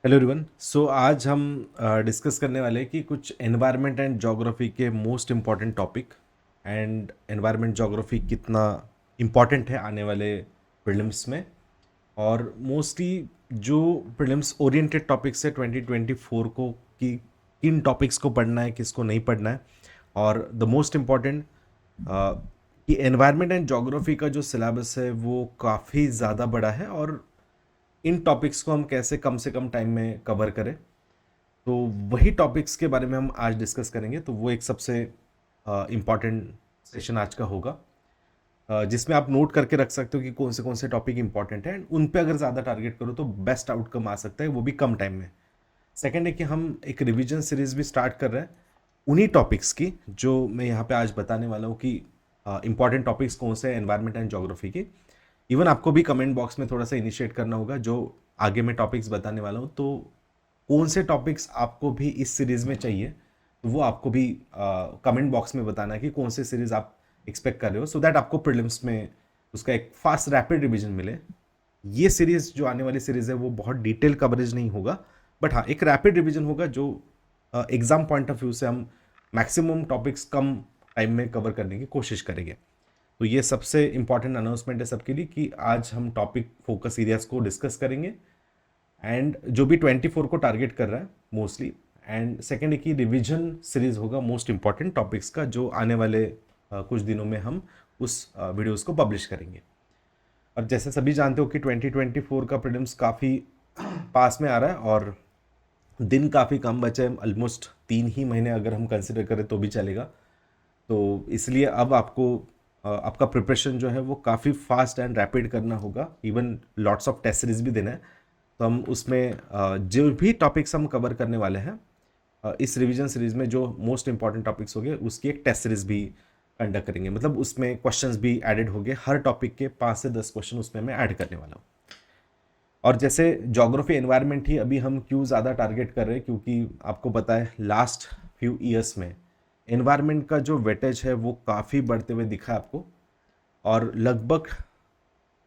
Hello everyone. आज हम discuss करने वाले हैं कि कुछ एनवायरनमेंट एंड ज्योग्राफी के most important topic and environment geography कितना इम्पॉर्टेंट है आने वाले प्रीलिम्स में, और मोस्टली जो प्रीलिम्स ओरिएंटेड टॉपिक्स है 2024 को, कि किन टॉपिक्स को पढ़ना है, किसको नहीं पढ़ना है। और द मोस्ट इम्पॉर्टेंट कि एनवायरनमेंट एंड ज्योग्राफी का जो सिलेबस है वो काफ़ी ज़्यादा बड़ा है, और इन टॉपिक्स को हम कैसे कम से कम टाइम में कवर करें, तो वही टॉपिक्स के बारे में हम आज डिस्कस करेंगे। तो वो एक सबसे इम्पॉर्टेंट सेशन आज का होगा, जिसमें आप नोट करके रख सकते हो कि कौन से टॉपिक इंपॉर्टेंट हैं, उन पे अगर ज़्यादा टारगेट करो तो बेस्ट आउटकम आ सकता है, वो भी कम टाइम में। सेकेंड है कि हम एक रिवीजन सीरीज भी स्टार्ट कर रहे हैं उन्हीं टॉपिक्स की जो मैं यहाँ पे आज बताने वाला हूँ कि इंपॉर्टेंट टॉपिक्स कौन से हैं एनवायरमेंट एंड ज्योग्राफी की। इवन आपको भी कमेंट बॉक्स में थोड़ा सा इनिशिएट करना होगा जो आगे मैं टॉपिक्स बताने वाला हूँ, तो कौन से टॉपिक्स आपको भी इस सीरीज़ में चाहिए, तो वो आपको भी कमेंट बॉक्स में बताना है कि कौन से सीरीज़ आप एक्सपेक्ट कर रहे हो, सो दैट आपको प्रीलिम्स में उसका एक फास्ट रैपिड रिवीजन मिले। ये सीरीज़ जो आने वाली सीरीज़ है वो बहुत डिटेल कवरेज नहीं होगा, बट हाँ एक रैपिड रिवीजन होगा जो एग्ज़ाम पॉइंट ऑफ व्यू से हम मैक्सिमम टॉपिक्स कम टाइम में कवर करने की कोशिश करेंगे। तो ये सबसे इंपॉर्टेंट अनाउंसमेंट है सबके लिए कि आज हम टॉपिक फोकस एरियाज को डिस्कस करेंगे, एंड जो भी 24 को टारगेट कर रहा है मोस्टली। एंड सेकेंड है कि रिवीजन सीरीज होगा मोस्ट इंपॉर्टेंट टॉपिक्स का, जो आने वाले कुछ दिनों में हम उस वीडियोस को पब्लिश करेंगे। और जैसे सभी जानते हो कि 2024 का प्रीलिम्स काफ़ी पास में आ रहा है, और दिन काफ़ी कम बचे हैं, ऑलमोस्ट 3 ही महीने अगर हम कंसिडर करें तो भी चलेगा। तो इसलिए अब आपको आपका प्रिपरेशन जो है वो काफ़ी फास्ट एंड रैपिड करना होगा, even lots of test series भी देना है। तो हम उसमें जो भी टॉपिक्स हम कवर करने वाले हैं इस रिवीजन सीरीज में, जो मोस्ट इंपॉर्टेंट टॉपिक्स हो गए उसकी एक टेस्ट सीरीज भी कंडक्ट करेंगे। मतलब उसमें क्वेश्चंस भी एडेड हो गए, हर टॉपिक के 5 से 10 क्वेश्चन उसमें मैं ऐड करने वाला हूँ। और जैसे ज्योग्राफी एनवायरनमेंट ही अभी हम क्यों ज़्यादा टारगेट कर रहे हैं, क्योंकि आपको पता है लास्ट फ्यू ईयर्स में एनवायरनमेंट का जो वेटेज है वो काफ़ी बढ़ते हुए दिखा है आपको। और लगभग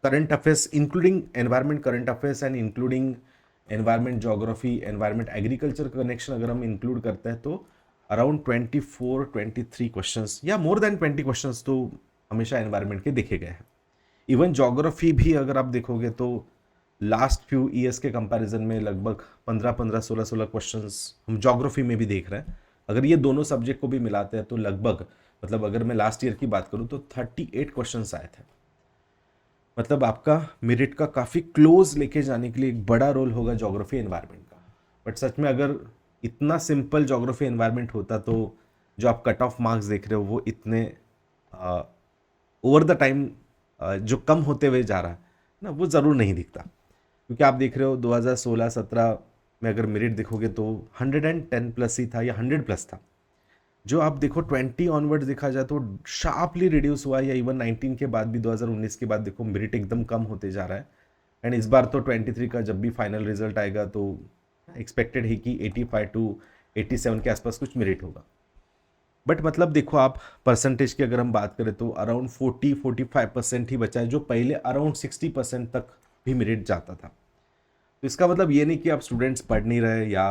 current affairs including environment current affairs and including environment geography environment agriculture connection अगर हम इंक्लूड करते हैं तो अराउंड 24-23 क्वेश्चंस या मोर देन 20 क्वेश्चंस तो हमेशा एनवायरनमेंट के देखे गए हैं। इवन ज्योग्राफी भी अगर आप देखोगे तो लास्ट फ्यू ईयर्स के कंपैरिजन में लगभग 15-15 16-16 क्वेश्चंस हम ज्योग्राफी में भी देख रहे हैं। अगर ये दोनों सब्जेक्ट को भी मिलाते हैं तो लगभग, मतलब अगर मैं लास्ट ईयर की बात करूं तो 38 क्वेश्चंस आए थे। मतलब आपका मेरिट का काफ़ी क्लोज लेके जाने के लिए एक बड़ा रोल होगा ज्योग्राफी एनवायरनमेंट का। बट सच में अगर इतना सिंपल ज्योग्राफी एनवायरनमेंट होता तो जो आप कट ऑफ मार्क्स देख रहे हो वो इतने ओवर द टाइम जो कम होते हुए जा रहा है ना, वो ज़रूर नहीं दिखता। क्योंकि आप देख रहे हो 2016-17 में अगर मेरिट देखोगे तो 110 प्लस ही था या 100 प्लस था। जो आप देखो 20 ऑनवर्ड देखा जाए तो शार्पली रिड्यूस हुआ, या इवन 19 के बाद भी 2019 के बाद देखो मेरिट एकदम कम होते जा रहा है। एंड इस बार तो 23 का जब भी फाइनल रिजल्ट आएगा तो एक्सपेक्टेड है कि 85 टू 87 के आसपास कुछ मेरिट होगा। बट मतलब देखो आप परसेंटेज की अगर हम बात करें तो अराउंड 40-45% ही बचा है, जो पहले अराउंड 60% तक भी मेरिट जाता था। तो इसका मतलब ये नहीं कि आप स्टूडेंट्स पढ़ नहीं रहे या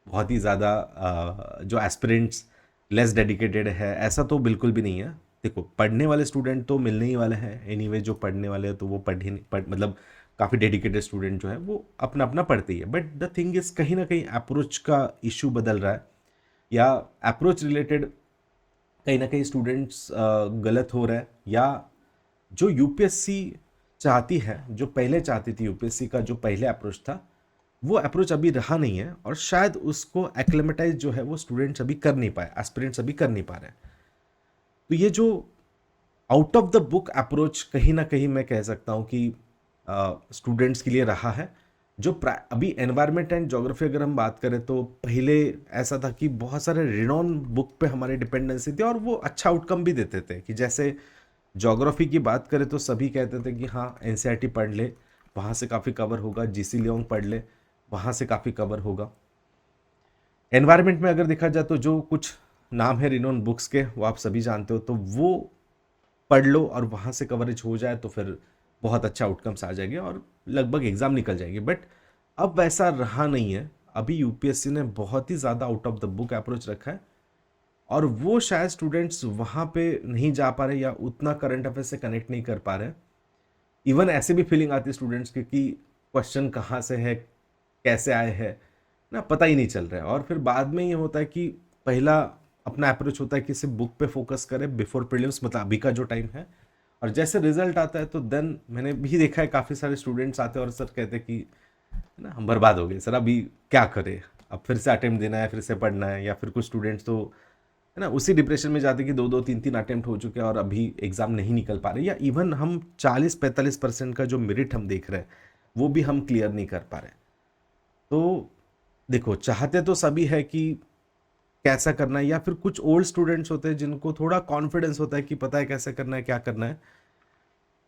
बहुत ही ज़्यादा जो एस्पिरेंट्स लेस डेडिकेटेड है, ऐसा तो बिल्कुल भी नहीं है। देखो पढ़ने वाले स्टूडेंट तो मिलने ही वाले हैं एनीवे, जो पढ़ने वाले हैं तो वो मतलब काफ़ी डेडिकेटेड स्टूडेंट जो है वो अपना अपना पढ़ते ही है। बट द थिंग इज़ कहीं ना कहीं अप्रोच का इशू बदल रहा है, या अप्रोच रिलेटेड कहीं ना कहीं स्टूडेंट्स गलत हो रहा है, या जो यूपीएससी चाहती है, जो पहले चाहती थी यूपीएससी का जो पहले अप्रोच था, वो अप्रोच अभी रहा नहीं है, और शायद उसको एक्लेमेटाइज जो है वो स्टूडेंट्स अभी कर नहीं पाए, एस्पिरेंट्स अभी कर नहीं पा रहे हैं। तो ये जो out of the book approach कहीं ना कहीं मैं कह सकता हूँ कि स्टूडेंट्स के लिए रहा है। जो अभी एनवायरनमेंट एंड ज्योग्राफी अगर हम बात करें तो पहले ऐसा था कि बहुत सारे रिनॉन बुक पे हमारी डिपेंडेंसी थी, और वो अच्छा आउटकम भी देते थे। कि जैसे ज्योग्राफी की बात करें तो सभी कहते थे कि हाँ एनसीईआरटी पढ़ ले, वहाँ से काफ़ी कवर होगा, जीसी लियोंग पढ़ ले, वहाँ से काफ़ी कवर होगा। एनवायरनमेंट में अगर देखा जाए तो जो कुछ नाम है रिनोन बुक्स के वो आप सभी जानते हो, तो वो पढ़ लो और वहाँ से कवरेज हो जाए तो फिर बहुत अच्छा आउटकम्स आ जाएंगे और लगभग एग्ज़ाम निकल जाएगी। बट अब वैसा रहा नहीं है। अभी यूपीएससी ने बहुत ही ज़्यादा out of the book approach रखा है, और वो शायद स्टूडेंट्स वहाँ पे नहीं जा पा रहे या उतना करंट अफेयर से कनेक्ट नहीं कर पा रहे। इवन ऐसे भी फीलिंग आती है स्टूडेंट्स की कि क्वेश्चन कहाँ से है, कैसे आए हैं ना, पता ही नहीं चल रहा है। और फिर बाद में ये होता है कि पहला अपना अप्रोच होता है कि सिर्फ बुक पे फोकस करें बिफोर प्रीलिम्स, मतलब अभी का जो टाइम है, और जैसे रिजल्ट आता है तो देन मैंने भी देखा है काफ़ी सारे स्टूडेंट्स आते हैं और सर कहते हैं कि ना हम बर्बाद हो गए सर, अभी क्या करें, अब फिर से अटेम्प्ट देना है, फिर से पढ़ना है। या फिर कुछ स्टूडेंट्स तो है ना उसी डिप्रेशन में जाते कि दो दो तीन तीन अटेम्प्ट हो चुके हैं और अभी एग्ज़ाम नहीं निकल पा रहे, या इवन हम 40-45% का जो मेरिट हम देख रहे हैं वो भी हम क्लियर नहीं कर पा रहे। तो देखो, चाहते तो सभी है कि कैसा करना है, या फिर कुछ ओल्ड स्टूडेंट्स होते हैं जिनको थोड़ा कॉन्फिडेंस होता है कि पता है कैसे करना है, क्या करना है,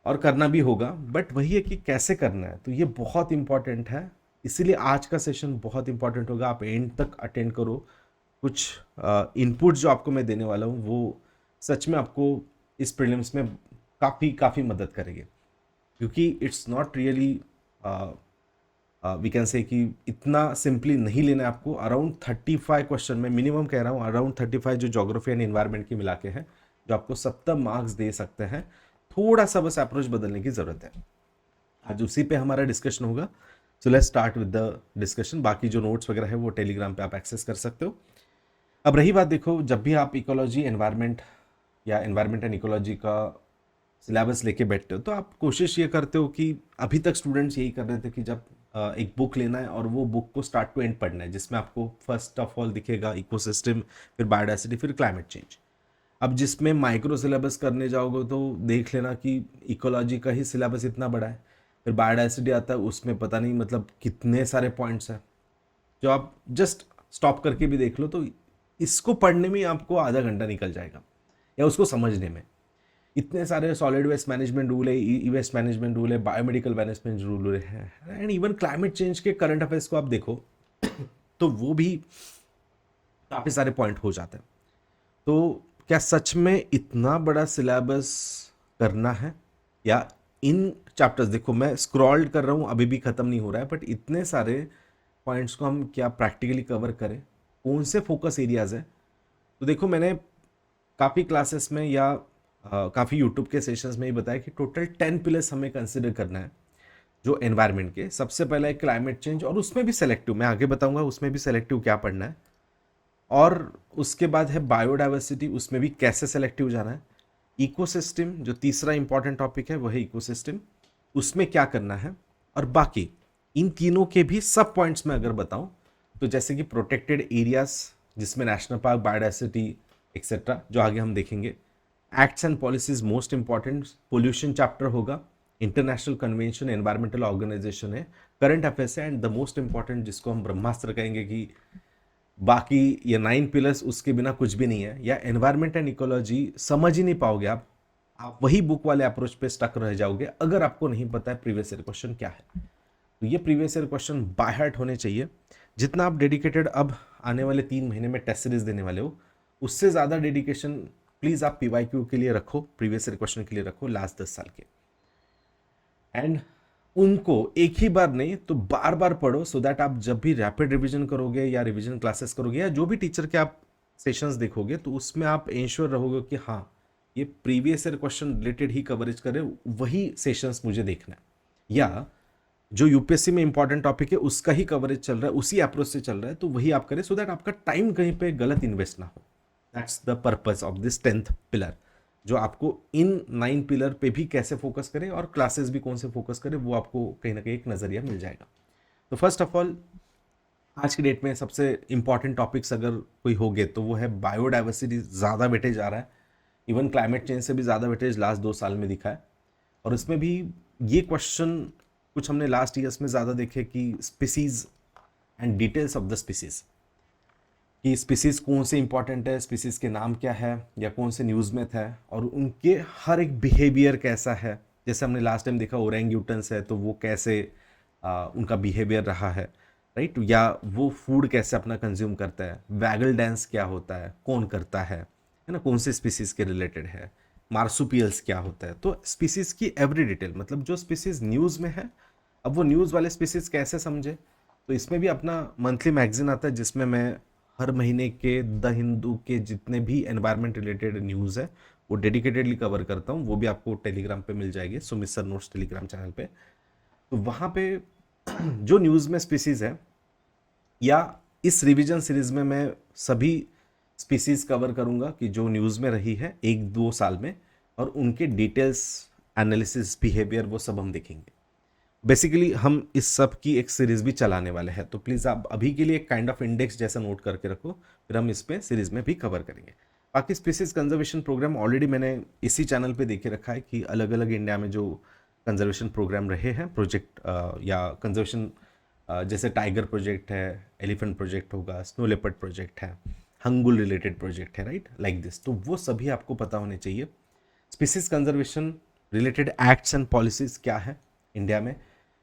और करना भी होगा, बट वही है कि कैसे करना है, तो ये बहुत इंपॉर्टेंट है। इसीलिए आज का सेशन बहुत इंपॉर्टेंट होगा, आप एंड तक अटेंड करो। कुछ इनपुट जो आपको मैं देने वाला हूँ वो सच में आपको इस प्रीलिम्स में काफ़ी काफ़ी मदद करेंगे, क्योंकि it's not really we can say कि इतना सिंपली नहीं लेना है आपको। अराउंड 35 क्वेश्चन, मैं मिनिमम कह रहा हूँ, अराउंड 35 जो ज्योग्राफी एंड इन्वायरमेंट के मिला के हैं, जो आपको 70 मार्क्स दे सकते हैं। थोड़ा सा बस अप्रोच बदलने की ज़रूरत है। आज उसी पे हमारा डिस्कशन होगा। So let's start with the discussion. बाकी जो नोट्स वगैरह है वो टेलीग्राम पे आप एक्सेस कर सकते हो। अब रही बात, देखो, जब भी आप इकोलॉजी एनवायरनमेंट या एनवायरनमेंट एंड इकोलॉजी का सिलेबस लेके बैठते हो तो आप कोशिश ये करते हो कि अभी तक स्टूडेंट्स यही कर रहे थे कि जब एक बुक लेना है और वो बुक को स्टार्ट टू एंड पढ़ना है, जिसमें आपको फर्स्ट ऑफ ऑल दिखेगा इकोसिस्टम, फिर बायोडाइवर्सिटी, फिर क्लाइमेट चेंज। अब जिसमें माइक्रो सिलेबस करने जाओगे तो देख लेना कि इकोलॉजी का ही सिलेबस इतना बड़ा है, फिर बायोडाइवर्सिटी आता है, उसमें पता नहीं मतलब कितने सारे पॉइंट्स हैं, जो आप जस्ट स्टॉप करके भी देख लो तो इसको पढ़ने में ही आपको आधा घंटा निकल जाएगा, या उसको समझने में। इतने सारे सॉलिड वेस्ट मैनेजमेंट रूल है, ई वेस्ट मैनेजमेंट रूल है, बायोमेडिकल मैनेजमेंट रूल है, एंड इवन क्लाइमेट चेंज के करंट अफेयर्स को आप देखो तो वो भी काफ़ी सारे पॉइंट हो जाते हैं। तो क्या सच में इतना बड़ा सिलेबस करना है, या इन चैप्टर्स, देखो मैं स्क्रॉल्ड कर रहा हूँ, अभी भी ख़त्म नहीं हो रहा है, बट इतने सारे पॉइंट्स को हम क्या प्रैक्टिकली कवर करें, कौन से फोकस एरियाज है। तो देखो, मैंने काफ़ी क्लासेस में या काफ़ी यूट्यूब के सेशंस में ही बताया कि टोटल 10 पिलर्स हमें कंसिडर करना है जो एनवायरनमेंट के। सबसे पहला है क्लाइमेट चेंज, और उसमें भी सेलेक्टिव, मैं आगे बताऊंगा उसमें भी सेलेक्टिव क्या पढ़ना है। और उसके बाद है बायोडाइवर्सिटी, उसमें भी कैसे सेलेक्टिव जाना है। इकोसिस्टम, जो तीसरा इंपॉर्टेंट टॉपिक है वही इकोसिस्टम, उसमें क्या करना है। और बाकी इन तीनों के भी सब पॉइंट्स में अगर बताऊं तो जैसे कि प्रोटेक्टेड एरियाज, जिसमें नेशनल पार्क, बायोडाइवर्सिटी एक्सेट्रा, जो आगे हम देखेंगे। Acts and policies most important, pollution chapter होगा, इंटरनेशनल कन्वेंशन, एनवायरमेंटल ऑर्गेनाइजेशन है, करंट अफेयर्स है, एंड द मोस्ट इंपॉर्टेंट जिसको हम ब्रह्मास्त्र कहेंगे कि बाकी ये 9 पिलर्स उसके बिना कुछ भी नहीं है, या एनवायरमेंट एंड इकोलॉजी समझ ही नहीं पाओगे आप वही बुक वाले अप्रोच पे स्टक रह जाओगे अगर आपको नहीं पता है प्रीवियस ईयर क्वेश्चन क्या है। तो ये previous year question by heart होने चाहिए। जितना आप डेडिकेटेड अब आने वाले 3 महीने में टेस्ट सीरीज देने वाले हो, उससे ज़्यादा डेडिकेशन प्लीज़ आप पीवाईक्यू के लिए रखो, प्रीवियस ईयर क्वेश्चन के लिए रखो, लास्ट 10 साल के। एंड उनको एक ही बार नहीं तो बार बार पढ़ो, सो दैट आप जब भी रैपिड रिवीजन करोगे या रिवीजन क्लासेस करोगे या जो भी टीचर के आप सेशंस देखोगे तो उसमें आप इंश्योर रहोगे कि हाँ, ये प्रीवियस ईयर क्वेश्चन रिलेटेड ही कवरेज करे, वही सेशंस मुझे देखना है, या जो यूपीएससी में इंपॉर्टेंट टॉपिक है उसका ही कवरेज चल रहा है, उसी अप्रोच से चल रहा है, तो वही आप करें, सो दैट आपका टाइम कहीं पे गलत इन्वेस्ट ना हो। That's the purpose of this 10th pillar, जो आपको इन 9 पिलर पे भी कैसे फोकस करें और क्लासेस भी कौन से फोकस करें, वो आपको कहीं ना कहीं एक नज़रिया मिल जाएगा। तो फर्स्ट ऑफ ऑल, आज की डेट में सबसे इंपॉर्टेंट टॉपिक्स अगर कोई होंगे तो वो है बायोडाइवर्सिटी, ज़्यादा वेटेज आ रहा है, इवन क्लाइमेट चेंज से भी ज़्यादा वेटेज लास्ट 2 साल में दिखा है। और इसमें भी ये क्वेश्चन कुछ हमने लास्ट ईयर्स में ज़्यादा देखे कि species and details of the species, कि स्पीसीज कौन से इंपॉर्टेंट है, स्पीसीज के नाम क्या है, या कौन से न्यूज़ में थे, और उनके हर एक बिहेवियर कैसा है। जैसे हमने लास्ट टाइम देखा ओरेंगूटन्स है तो वो कैसे उनका बिहेवियर रहा है, राइट, या वो फूड कैसे अपना कंज्यूम करता है, वैगल डांस क्या होता है, कौन करता है ना, कौन से स्पीसीज के रिलेटेड है, मार्सुपियल्स क्या होता है। तो स्पीसीज की एवरी डिटेल, मतलब जो स्पीसीज न्यूज़ में है, अब वो न्यूज़ वाले स्पीसीज कैसे समझे, तो इसमें भी अपना मंथली मैगजीन आता है जिसमें मैं हर महीने के द हिंदू के जितने भी एनवायरनमेंट रिलेटेड न्यूज़ है वो डेडिकेटेडली कवर करता हूँ। वो भी आपको टेलीग्राम पे मिल जाएगी, Sumit sir notes Telegram channel पे। तो वहाँ पे जो न्यूज़ में स्पीसीज है, या इस रिवीजन सीरीज में मैं सभी स्पीसीज कवर करूँगा कि जो न्यूज़ में रही है 1-2 साल में, और उनके डिटेल्स, एनालिसिस, बिहेवियर, वो सब हम देखेंगे। बेसिकली हम इस सब की एक सीरीज भी चलाने वाले हैं, तो प्लीज़ आप अभी के लिए एक काइंड ऑफ इंडेक्स जैसा नोट करके रखो, फिर हम इस पे सीरीज में भी कवर करेंगे। बाकी स्पीसीज कंजर्वेशन प्रोग्राम ऑलरेडी मैंने इसी चैनल पे देखे रखा है कि अलग अलग इंडिया में जो कंजर्वेशन प्रोग्राम रहे हैं, प्रोजेक्ट या कंजर्वेशन, जैसे टाइगर प्रोजेक्ट है, एलिफेंट प्रोजेक्ट होगा, स्नो लेपर्ड प्रोजेक्ट है, हंगुल रिलेटेड प्रोजेक्ट है, राइट, लाइक दिस। तो वो सभी आपको पता होने चाहिए। Species conservation related acts and policies क्या है इंडिया में,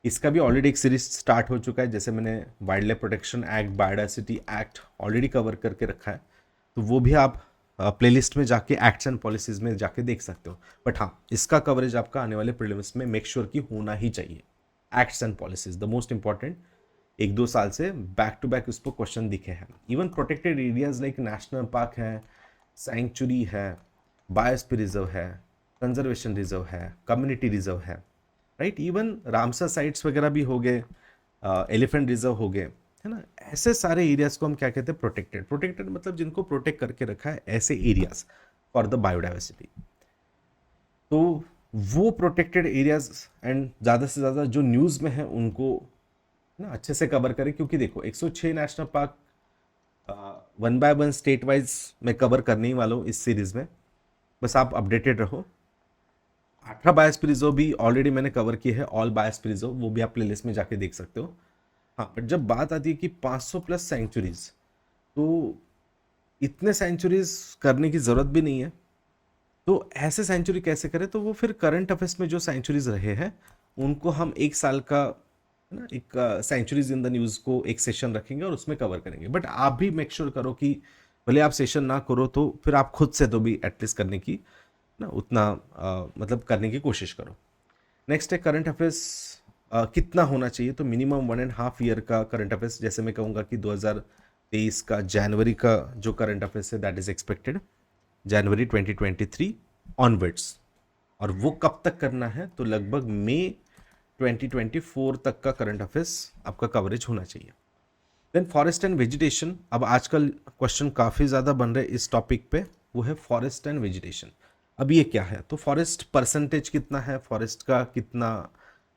इसका भी ऑलरेडी एक सीरीज स्टार्ट हो चुका है। जैसे मैंने wild life protection act, biodiversity act already cover करके रखा है, तो वो भी आप प्लेलिस्ट में जाके एक्ट्स एंड पॉलिसीज में जाके देख सकते हो। बट हाँ, इसका कवरेज आपका आने वाले प्रीलिम्स में मेक श्योर कि होना ही चाहिए। Acts and policies the most important, 1-2 साल से बैक टू बैक उस पर क्वेश्चन दिखे हैं। Even protected areas like national park है, सेंचुरी है, बायोस्फीयर रिजर्व है, कंजर्वेशन रिजर्व है, कम्युनिटी रिजर्व है, राइट, इवन रामसर साइट्स वगैरह भी हो गए, एलिफेंट रिजर्व हो गए, है ना। ऐसे सारे एरियाज को हम क्या कहते हैं, प्रोटेक्टेड। प्रोटेक्टेड मतलब जिनको प्रोटेक्ट करके रखा है, ऐसे एरियाज फॉर द बायोडाइवर्सिटी। तो वो प्रोटेक्टेड एरियाज एंड ज़्यादा से ज़्यादा जो न्यूज़ में है उनको ना अच्छे से कवर करें, क्योंकि देखो 106 national park 1 by 1 state wise मैं कवर करने ही वाला हूँ इस सीरीज में। बस आप अपडेटेड रहो। 18 बायोस्फीयर रिजर्व भी ऑलरेडी मैंने कवर किए हैं, ऑल बायोस्फीयर रिजर्व, वो भी आप प्लेलिस्ट में जाके देख सकते हो। हाँ, बट जब बात आती है कि 500 प्लस सेंचुरीज, तो इतने सेंचुरीज करने की ज़रूरत भी नहीं है। तो ऐसे सेंचुरी कैसे करें, तो वो फिर करंट अफेयर्स में जो सेंचुरीज रहे हैं उनको हम 1 साल का, है ना, एक सेंचुरीज इन द न्यूज़ को एक सेशन रखेंगे और उसमें कवर करेंगे। बट आप भी मेक श्योर करो कि भले आप सेशन ना करो तो फिर आप खुद से तो भी एटलीस्ट करने की ना उतना मतलब करने की कोशिश करो। नेक्स्ट है करंट अफेयर्स कितना होना चाहिए, तो मिनिमम 1.5 ईयर का करंट अफेयर्स। जैसे मैं कहूँगा कि 2023 का जनवरी का जो करंट अफेयर्स है that is expected January 2023 onwards. और वो कब तक करना है, तो लगभग मई 2024 तक का करंट अफेयर्स आपका कवरेज होना चाहिए। देन फॉरेस्ट एंड वेजिटेशन, अब आजकल क्वेश्चन काफ़ी ज़्यादा बन रहे इस टॉपिक पे, वो है फॉरेस्ट एंड वेजिटेशन। अब ये क्या है, तो फॉरेस्ट परसेंटेज कितना है, फॉरेस्ट का कितना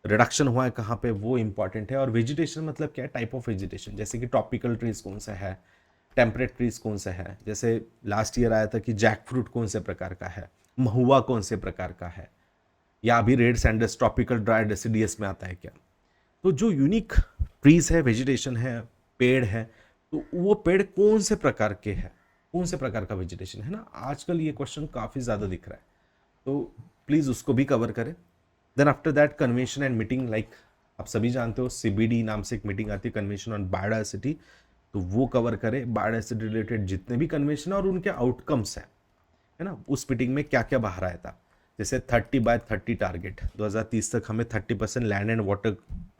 रिडक्शन हुआ है कहाँ पे, वो इंपॉर्टेंट है। और वेजिटेशन मतलब क्या है, टाइप ऑफ वेजिटेशन, जैसे कि ट्रॉपिकल ट्रीज कौन सा है, टेम्परेट ट्रीज कौन सा है। जैसे लास्ट ईयर आया था कि जैक फ्रूट कौन से प्रकार का है, महुआ कौन से प्रकार का है, या अभी red Sandes tropical dry deciduous में आता है क्या। तो जो यूनिक ट्रीज है, वेजिटेशन है, पेड़ है, तो वो पेड़ कौन से प्रकार के हैं, कौन से प्रकार का वेजिटेशन है ना, आजकल ये क्वेश्चन काफ़ी ज़्यादा दिख रहा है, तो प्लीज़ उसको भी कवर करें। Then after that convention and meeting, like आप सभी जानते हो CBD नाम से एक मीटिंग आती है, कन्वेंशन ऑन बायोडाइवर्सिटी, तो वो कवर करें। बायोडाइवर्सिटी रिलेटेड जितने भी कन्वेंशन और उनके आउटकम्स हैं, है ना, उस मीटिंग में क्या क्या बाहर आया था। जैसे 30/30 टारगेट, 2030 तक हमें 30% लैंड एंड वाटर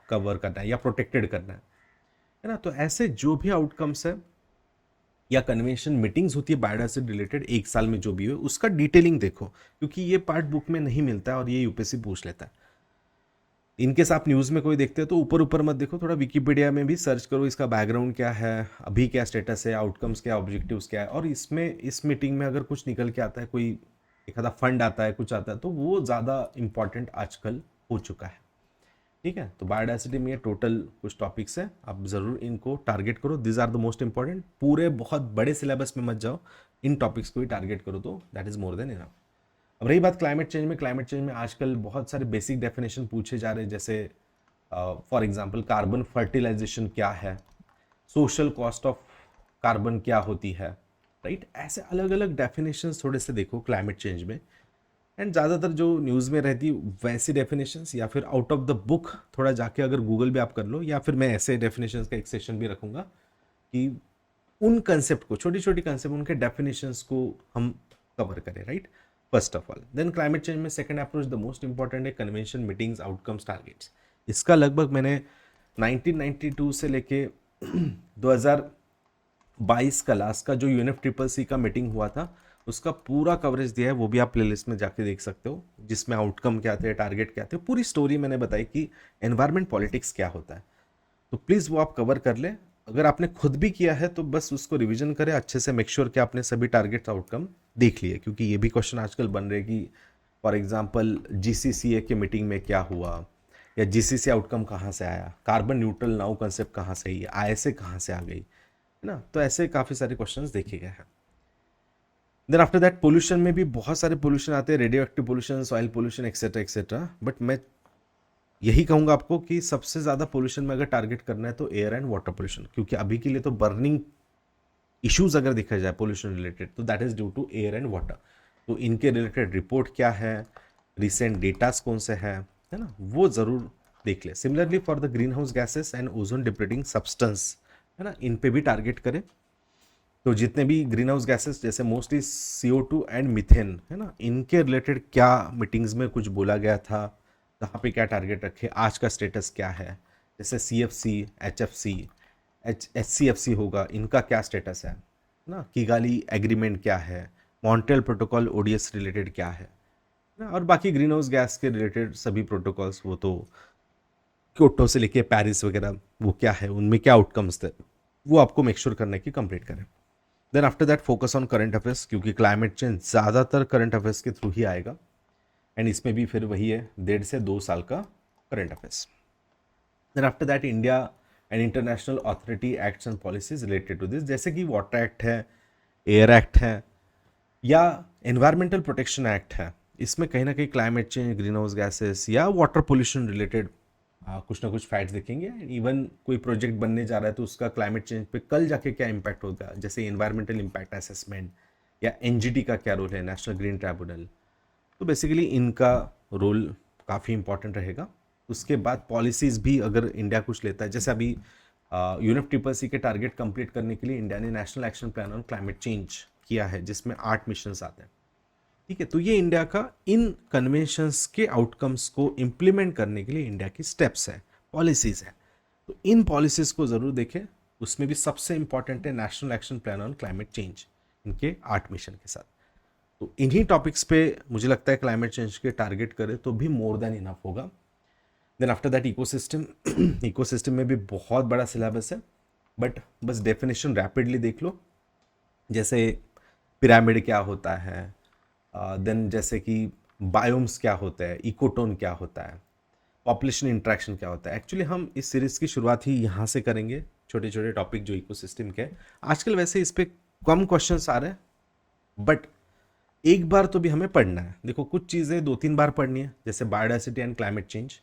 कवर करना है या प्रोटेक्टेड करना है ना। तो ऐसे जो भी आउटकम्स है या कन्वेंशन मीटिंग्स होती है बायोडाइवर्सिटी रिलेटेड 1 साल में जो भी हो, उसका डिटेलिंग देखो, क्योंकि ये पार्ट बुक में नहीं मिलता है और ये यूपीएससी पूछ लेता है। इनकेस आप न्यूज़ में कोई देखते हो तो ऊपर ऊपर मत देखो, थोड़ा विकीपीडिया में भी सर्च करो इसका बैकग्राउंड क्या है, अभी क्या स्टेटस है, आउटकम्स क्या, ऑब्जेक्टिव्स क्या है। और इसमें इस मीटिंग में अगर कुछ निकल के आता है, कोई एक आधा फंड आता है, कुछ आता है, तो वो ज़्यादा इंपॉर्टेंट आजकल हो चुका है। ठीक है, तो बायोडाइवर्सिटी में ये टोटल कुछ टॉपिक्स हैं, आप ज़रूर इनको टारगेट करो, these are the most important. पूरे बहुत बड़े सिलेबस में मत जाओ, इन टॉपिक्स को ही टारगेट करो, तो that is more than enough. अब रही बात क्लाइमेट चेंज में, क्लाइमेट चेंज में आजकल बहुत सारे बेसिक डेफिनेशन पूछे जा रहे हैं, जैसे फॉर एग्जांपल कार्बन फर्टिलाइजेशन क्या है, सोशल कॉस्ट ऑफ कार्बन क्या होती है, राइट। ऐसे अलग अलग डेफिनेशंस थोड़े से देखो क्लाइमेट चेंज में। एंड ज़्यादातर जो न्यूज़ में रहती वैसी डेफिनेशंस, या फिर आउट ऑफ द बुक थोड़ा जाके अगर गूगल भी आप कर लो, या फिर मैं ऐसे डेफिनेशंस का एक सेशन भी रखूँगा कि उन कंसेप्ट को, छोटी छोटी कंसेप्ट, उनके डेफिनेशंस को हम कवर करें, right, first of all. Then climate change में second approach the most important है कन्वेंशन मीटिंग्स आउटकम्स टारगेट्स। इसका लगभग मैंने 1992 से लेके 2022 का लास्ट का जो UNFCCC का मीटिंग हुआ था उसका पूरा कवरेज दिया है, वो भी आप प्लेलिस्ट में जाके देख सकते हो, जिसमें आउटकम क्या थे, टारगेट क्या थे, पूरी स्टोरी मैंने बताई कि एनवायरमेंट पॉलिटिक्स क्या होता है। तो प्लीज़ वो आप कवर कर ले। अगर आपने खुद भी किया है तो बस उसको रिवीजन करें अच्छे से, मेक श्योर कि आपने सभी टारगेट्स आउटकम देख लिए, क्योंकि ये भी क्वेश्चन आजकल बन रहे कि फॉर एग्जांपल GCCA के मीटिंग में क्या हुआ, या GCC आउटकम कहाँ से आया, कार्बन न्यूट्रल नाउ कंसेप्ट कहाँ से आई, ISA कहाँ से आ गई, है ना। तो ऐसे काफ़ी सारे क्वेश्चंस देखे गए हैं। देन आफ्टर दैट पोल्यूशन में भी बहुत सारे पोल्यूशन आते हैं, radio active pollution, soil pollution, etcetera etcetera. But मैं यही कहूंगा आपको कि सबसे ज़्यादा पोल्यूशन में अगर टारगेट करना है तो एयर एंड वाटर पोल्यूशन, क्योंकि अभी के लिए तो बर्निंग इश्यूज अगर देखा जाए पोल्यूशन रिलेटेड तो that is due to air and water. तो इनके रिलेटेड रिपोर्ट क्या है, रिसेंट डेटास कौन से हैं, है ना, वो ज़रूर देख ले। Similarly for the green house gases and ozone depleting substance, है ना, इन पे भी टारगेट करें। तो जितने भी ग्रीन हाउस गैसेस जैसे मोस्टली CO2 एंड मीथेन, है ना, इनके रिलेटेड क्या मीटिंग्स में कुछ बोला गया था, कहाँ पे क्या टारगेट रखे, आज का स्टेटस क्या है, जैसे CFC, HFC, HCFC होगा, इनका क्या स्टेटस है ना, किगाली एग्रीमेंट क्या है, मॉन्ट्रियल प्रोटोकॉल ODS रिलेटेड क्या है ना, और बाकी ग्रीन हाउस गैस के रिलेटेड सभी प्रोटोकॉल्स, वो तो क्योटो से लेके पेरिस वगैरह वो क्या है, उनमें क्या आउटकम्स थे, वो आपको मेक श्योर करने की कंप्लीट करें। Then after that focus on current affairs, क्योंकि क्लाइमेट चेंज ज़्यादातर करंट अफेयर्स के थ्रू ही आएगा, एंड इसमें भी फिर वही है 1.5 से 2 साल का current affairs. Then after that India and international authority acts and policies related to this, जैसे कि वाटर एक्ट है, एयर एक्ट है, या एनवायरमेंटल प्रोटेक्शन एक्ट है। इसमें कहीं ना कहीं climate change, green house gases या वाटर पोल्यूशन रिलेटेड कुछ ना कुछ फैक्ट्स दिखेंगे। इवन कोई प्रोजेक्ट बनने जा रहा है तो उसका क्लाइमेट चेंज पे कल जाके क्या इम्पैक्ट होगा, जैसे एनवायरमेंटल इम्पैक्ट असेसमेंट या NGT का क्या रोल है, नेशनल ग्रीन ट्राइब्यूनल। तो बेसिकली इनका रोल काफ़ी इंपॉर्टेंट रहेगा। उसके बाद पॉलिसीज़ भी अगर इंडिया कुछ लेता है, जैसे अभी UNFCCC के टारगेट कंप्लीट करने के लिए इंडिया ने national action plan on climate change किया है, जिसमें 8 मिशंस आते हैं। ठीक है, तो ये इंडिया का इन कन्वेंशंस के आउटकम्स को इम्प्लीमेंट करने के लिए इंडिया की स्टेप्स है, पॉलिसीज़ है। तो इन पॉलिसीज़ को ज़रूर देखें, उसमें भी सबसे इंपॉर्टेंट है national action plan on climate change, इनके 8 मिशन के साथ। तो इन्हीं टॉपिक्स पे मुझे लगता है क्लाइमेट चेंज के टारगेट करें तो भी मोर देन इनफ होगा। Then after that ecosystem, ecosystem में भी बहुत बड़ा सिलेबस है, बट बस डेफिनेशन रैपिडली देख लो। जैसे पिरामिड क्या होता है, देन जैसे कि बायोम्स क्या होता है, इकोटोन क्या होता है, पॉपुलेशन इंट्रैक्शन क्या होता है। एक्चुअली हम इस सीरीज़ की शुरुआत ही यहाँ से करेंगे, छोटे छोटे टॉपिक जो इकोसिस्टम के। आजकल वैसे इस पर कम क्वेश्चंस आ रहे हैं, बट एक बार तो भी हमें पढ़ना है। देखो कुछ चीज़ें 2-3 बार पढ़नी है, जैसे बायोडाइवर्सिटी एंड क्लाइमेट चेंज,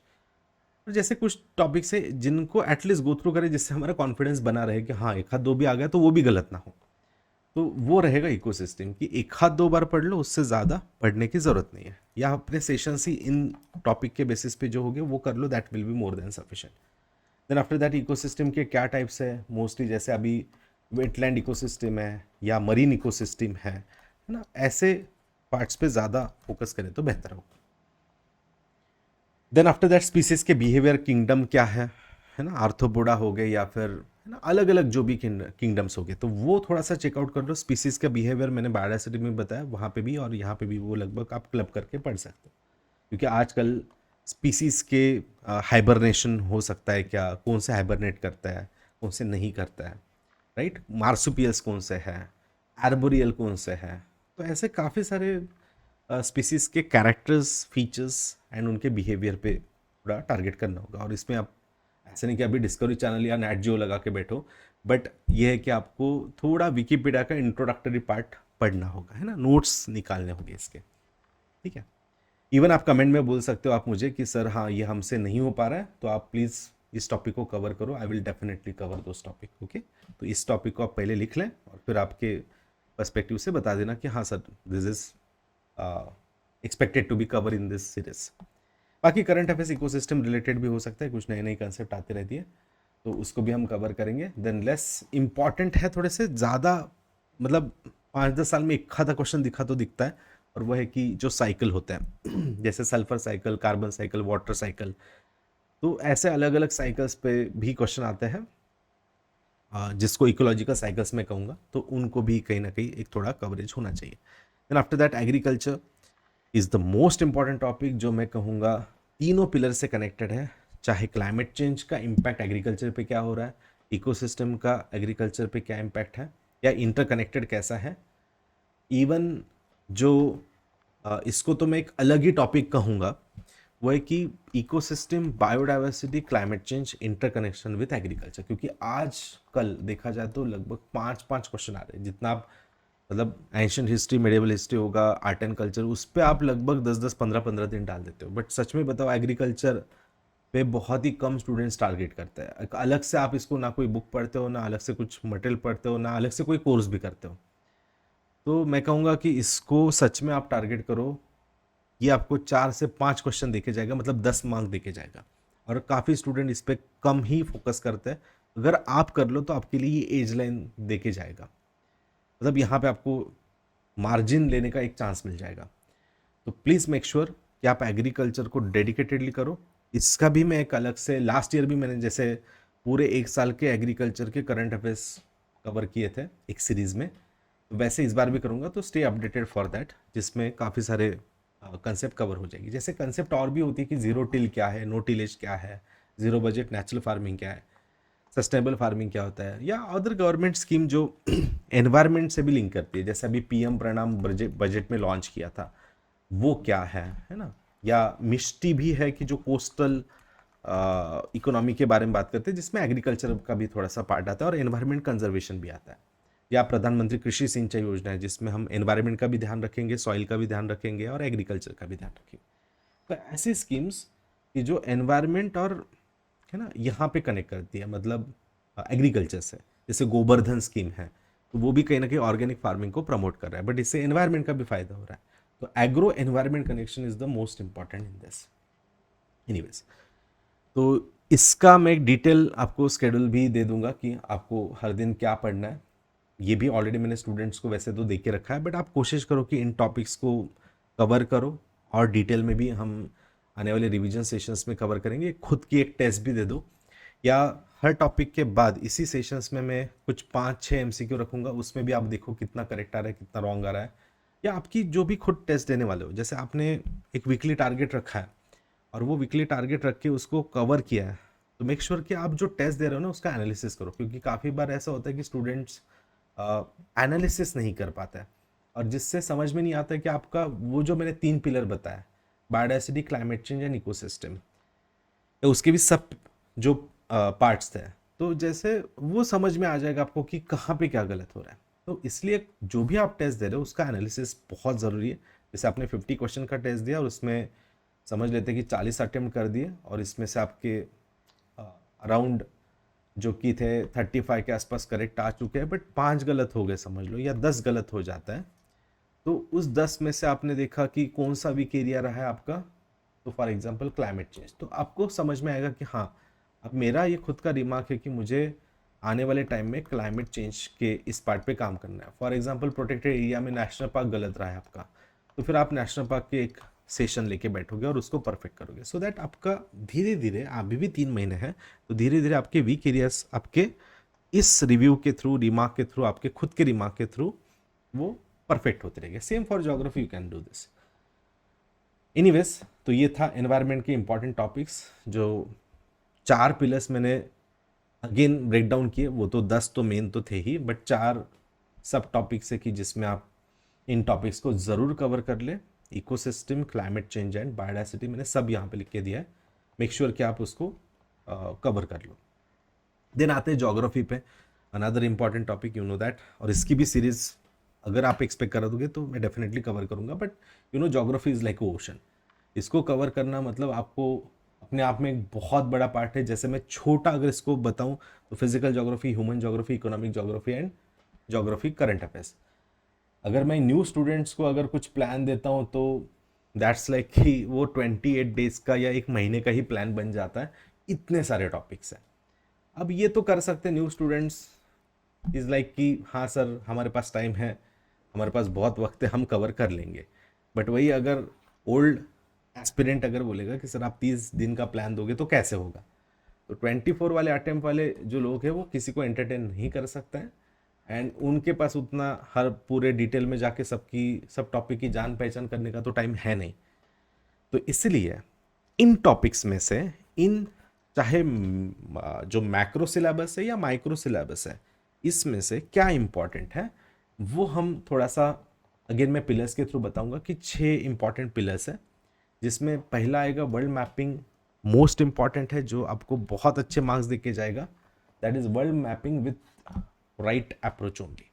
और जैसे कुछ टॉपिक्स है जिनको एटलीस्ट गो थ्रू करें, जिससे हमारा कॉन्फिडेंस बना रहे कि हाँ एक हाथ दो भी आ गया तो वो भी गलत ना हो। तो वो रहेगा इकोसिस्टम की, एक हाथ 2 बार पढ़ लो, उससे ज़्यादा पढ़ने की ज़रूरत नहीं है, या अपने सेशंस ही इन टॉपिक के बेसिस पे जो हो गए वो कर लो, that will be more than sufficient. Then after that ecosystem के क्या टाइप्स है, मोस्टली जैसे अभी वेटलैंड इकोसिस्टम है या मरीन इकोसिस्टम है ना, ऐसे पार्ट्स पे ज़्यादा फोकस करें तो बेहतर होगा। देन आफ्टर दैट स्पीसीज के बिहेवियर किंगडम क्या है ना, आर्थ्रोपोडा हो गए या फिर है ना अलग अलग जो भी किंगडम्स हो गए, तो वो थोड़ा सा चेकआउट कर लो। स्पीसीज का बिहेवियर मैंने बायोडाइवर्सिटी में बताया, वहाँ पे भी और यहाँ पे भी वो लगभग आप क्लब करके पढ़ सकते हो, क्योंकि आजकल स्पीसीज के हाइबरनेशन हो सकता है क्या, कौन से हाइबरनेट करता है, कौन से नहीं करता है, राइट, मार्सुपियल्स कौन से है, आर्बोरियल कौन से है। तो ऐसे काफ़ी सारे स्पीसीज के कैरेक्टर्स, फीचर्स एंड उनके बिहेवियर पे थोड़ा टारगेट करना होगा। और इसमें आप ऐसे नहीं कि अभी डिस्कवरी चैनल या नेट जियो लगा के बैठो, बट ये है कि आपको थोड़ा विकीपीडिया का इंट्रोडक्टरी पार्ट पढ़ना होगा, है ना, नोट्स निकालने होंगे इसके। ठीक है, इवन आप कमेंट में बोल सकते हो आप मुझे कि सर हाँ ये हमसे नहीं हो पा रहा है, तो आप प्लीज़ इस टॉपिक को कवर करो, I will definitely cover those topic. Okay, तो इस टॉपिक को आप पहले लिख लें और फिर आपके पर्सपेक्टिव से बता देना कि हाँ sir this is expected to be cover in this series. बाकी करंट अफेयर्स इकोसिस्टम रिलेटेड भी हो सकता है, कुछ नए नए कंसेप्ट आते रहती है, तो उसको भी हम कवर करेंगे। देन लेस इंपॉर्टेंट है थोड़े से ज़्यादा, मतलब 5-10 साल में एक आधा क्वेश्चन दिखा तो दिखता है, और वह है कि जो साइकिल होता है जैसे sulphur cycle, carbon cycle, water cycle, तो ऐसे अलग अलग साइकिल्स पे भी क्वेश्चन आते हैं, जिसको इकोलॉजिकल साइकिल्स में कहूँगा, तो उनको भी कहीं ना कहीं एक थोड़ा कवरेज होना चाहिए। Then after that agriculture is the most important topic, जो मैं कहूँगा तीनों पिलर से कनेक्टेड है। चाहे क्लाइमेट चेंज का इम्पैक्ट एग्रीकल्चर पे क्या हो रहा है, इकोसिस्टम का एग्रीकल्चर पे क्या इम्पैक्ट है, या इंटरकनेक्टेड कैसा है। इवन जो इसको तो मैं एक अलग ही टॉपिक कहूँगा, वो है कि ecosystem, biodiversity, climate change, interconnection with agriculture. क्योंकि आज कल देखा जाए तो लगभग 5 क्वेश्चन आ रहे हैं। जितना आप मतलब एंशियंट हिस्ट्री, मेडिवल हिस्ट्री होगा, आर्ट एंड कल्चर, उस पर आप लगभग 10-10, 15-15 दिन डाल देते हो। बट सच में बताओ, एग्रीकल्चर पे बहुत ही कम स्टूडेंट्स टारगेट करते हैं। एक अलग से आप इसको ना कोई बुक पढ़ते हो, ना अलग से कुछ मटेरियल पढ़ते हो, ना अलग से कोई कोर्स भी करते हो। तो मैं कहूँगा कि इसको सच में आप टारगेट करो। ये आपको 4 से 5 क्वेश्चन देके जाएगा, मतलब 10 मार्क देके जाएगा। और काफ़ी स्टूडेंट इस पर कम ही फोकस करते हैं। अगर आप कर लो तो आपके लिए ये एज लाइन देके जाएगा, मतलब यहाँ पे आपको मार्जिन लेने का एक चांस मिल जाएगा। तो प्लीज़ मेक श्योर कि आप एग्रीकल्चर को डेडिकेटेडली करो। इसका भी मैं एक अलग से, लास्ट ईयर भी मैंने जैसे पूरे 1 साल के एग्रीकल्चर के करंट अफेयर्स कवर किए थे एक सीरीज़ में, तो वैसे इस बार भी करूँगा। तो स्टे अपडेटेड फॉर दैट, जिसमें काफ़ी सारे कंसेप्ट कवर हो जाएगी। जैसे कंसेप्ट और भी होती है कि जीरो टिल क्या है, नो टिलेज क्या है, जीरो बजट नेचुरल फार्मिंग क्या है, सस्टेनेबल फार्मिंग क्या होता है, या अदर गवर्नमेंट स्कीम जो एनवायरनमेंट से भी लिंक करती है। जैसे अभी पीएम प्रणाम बजट में लॉन्च किया था, वो क्या है ना। या मिष्टी भी है कि जो कोस्टल इकोनॉमी के बारे में बात करते हैं, जिसमें एग्रीकल्चर का भी थोड़ा सा पार्ट आता है और एनवायरनमेंट कंजर्वेशन भी आता है। या प्रधानमंत्री कृषि सिंचाई योजना है, जिसमें हम एनवायरनमेंट का भी ध्यान रखेंगे, सॉइल का भी ध्यान रखेंगे और एग्रीकल्चर का भी ध्यान रखेंगे। तो ऐसी स्कीम्स कि जो एनवायरनमेंट और है ना यहाँ पे कनेक्ट करती है, मतलब एग्रीकल्चर से। जैसे गोबर्धन स्कीम है, तो वो भी कहीं ना कहीं ऑर्गेनिक फार्मिंग को प्रमोट कर रहा है, बट इससे एनवायरनमेंट का भी फायदा हो रहा है। तो agro environment connection is the most important in this. Anyways, तो इसका मैं एक डिटेल आपको स्केड्यूल भी दे दूंगा कि आपको हर दिन क्या पढ़ना है। ये भी ऑलरेडी मैंने स्टूडेंट्स को वैसे तो दे के रखा है, बट आप कोशिश करो कि इन टॉपिक्स को कवर करो, और डिटेल में भी हम आने वाले रिवीजन सेशंस में कवर करेंगे। खुद की एक टेस्ट भी दे दो, या हर टॉपिक के बाद इसी सेशंस में मैं कुछ 5-6 एमसीक्यू रखूंगा, उसमें भी आप देखो कितना करेक्ट आ रहा है, कितना रॉन्ग आ रहा है। या आपकी जो भी खुद टेस्ट देने वाले हो, जैसे आपने एक वीकली टारगेट रखा है और वो वीकली टारगेट रख के उसको कवर किया है, तो मेक श्योर कि आप जो टेस्ट दे रहे हो ना उसका एनालिसिस करो। क्योंकि काफ़ी बार ऐसा होता है कि स्टूडेंट्स एनालिसिस नहीं कर पाता है, और जिससे समझ में नहीं आता है कि आपका वो जो मैंने 3 पिलर बताया, biodiversity, climate change and ecosystem, तो उसके भी सब जो पार्ट्स थे, तो जैसे वो समझ में आ जाएगा आपको कि कहाँ पे क्या गलत हो रहा है। तो इसलिए जो भी आप टेस्ट दे रहे हो उसका एनालिसिस बहुत ज़रूरी है। जैसे आपने 50 क्वेश्चन का टेस्ट दिया और उसमें समझ लेते हैं कि 40 अटेम्प्ट कर दिए, और इसमें से आपके अराउंड जो कि थे 35 के आसपास करेक्ट आ चुके हैं, बट 5 गलत हो गए समझ लो, या 10 गलत हो जाता है। तो उस 10 में से आपने देखा कि कौन सा वीक एरिया रहा है आपका, तो फॉर एग्जांपल क्लाइमेट चेंज, तो आपको समझ में आएगा कि हाँ, अब मेरा ये खुद का रिमार्क है कि मुझे आने वाले टाइम में क्लाइमेट चेंज के इस पार्ट पे काम करना है। फॉर एग्जांपल प्रोटेक्टेड एरिया में नेशनल पार्क गलत रहा है आपका, तो फिर आप नेशनल पार्क के एक सेशन लेके बैठोगे और उसको परफेक्ट करोगे, सो दैट आपका धीरे धीरे, अभी भी 3 महीने हैं, तो धीरे धीरे आपके वीक एरियाज आपके इस रिव्यू के थ्रू, रिमार्क के थ्रू, आपके खुद के रिमार्क के थ्रू वो परफेक्ट होते रहेंगे। Same for geography, you can do this. Anyways, तो ये था एनवायरनमेंट के इंपॉर्टेंट टॉपिक्स, जो 4 पिलर्स मैंने अगेन ब्रेक डाउन किए। वो तो 10 तो मेन तो थे ही, बट 4 सब टॉपिक्स है कि जिसमें आप इन टॉपिक्स को ज़रूर कवर कर ले। Ecosystem, climate change and biodiversity मैंने सब यहाँ पे लिख के दिया है, मेक श्योर कि आप उसको कवर कर लो। देन आते हैं ज्योग्राफी पे, another important topic, you know that. और इसकी भी सीरीज अगर आप एक्सपेक्ट कर दोगे तो मैं डेफिनेटली कवर करूँगा, but you know geography is like ocean. इसको कवर करना मतलब आपको अपने आप में एक बहुत बड़ा पार्ट है। जैसे मैं छोटा अगर इसको बताऊं तो physical geography, human geography, economic geography and geography current affairs. अगर मैं न्यू स्टूडेंट्स को अगर कुछ प्लान देता हूँ तो दैट्स लाइक कि वो 28 डेज का या 1 महीने का ही प्लान बन जाता है, इतने सारे टॉपिक्स हैं। अब ये तो कर सकते हैं न्यू स्टूडेंट्स, इज़ लाइक कि हाँ सर हमारे पास टाइम है, हमारे पास बहुत वक्त है, हम कवर कर लेंगे। बट वही अगर ओल्ड एस्पिरेंट अगर बोलेगा कि सर आप 30 दिन का प्लान दोगे तो कैसे होगा, तो 24 वाले अटेम्प्ट वाले जो लोग हैं वो किसी को एंटरटेन नहीं कर सकते हैं, एंड उनके पास उतना हर पूरे डिटेल में जाके सब टॉपिक की जान पहचान करने का तो टाइम है नहीं। तो इसलिए इन टॉपिक्स में से इन चाहे जो मैक्रो सिलेबस है या माइक्रो सिलेबस है, इसमें से क्या इंपॉर्टेंट है वो हम थोड़ा सा अगेन मैं पिलर्स के थ्रू बताऊंगा कि 6 इंपॉर्टेंट पिलर्स है, जिसमें पहला आएगा वर्ल्ड मैपिंग, मोस्ट इंपॉर्टेंट है जो आपको बहुत अच्छे मार्क्स दे के जाएगा, that is world mapping with right approach only.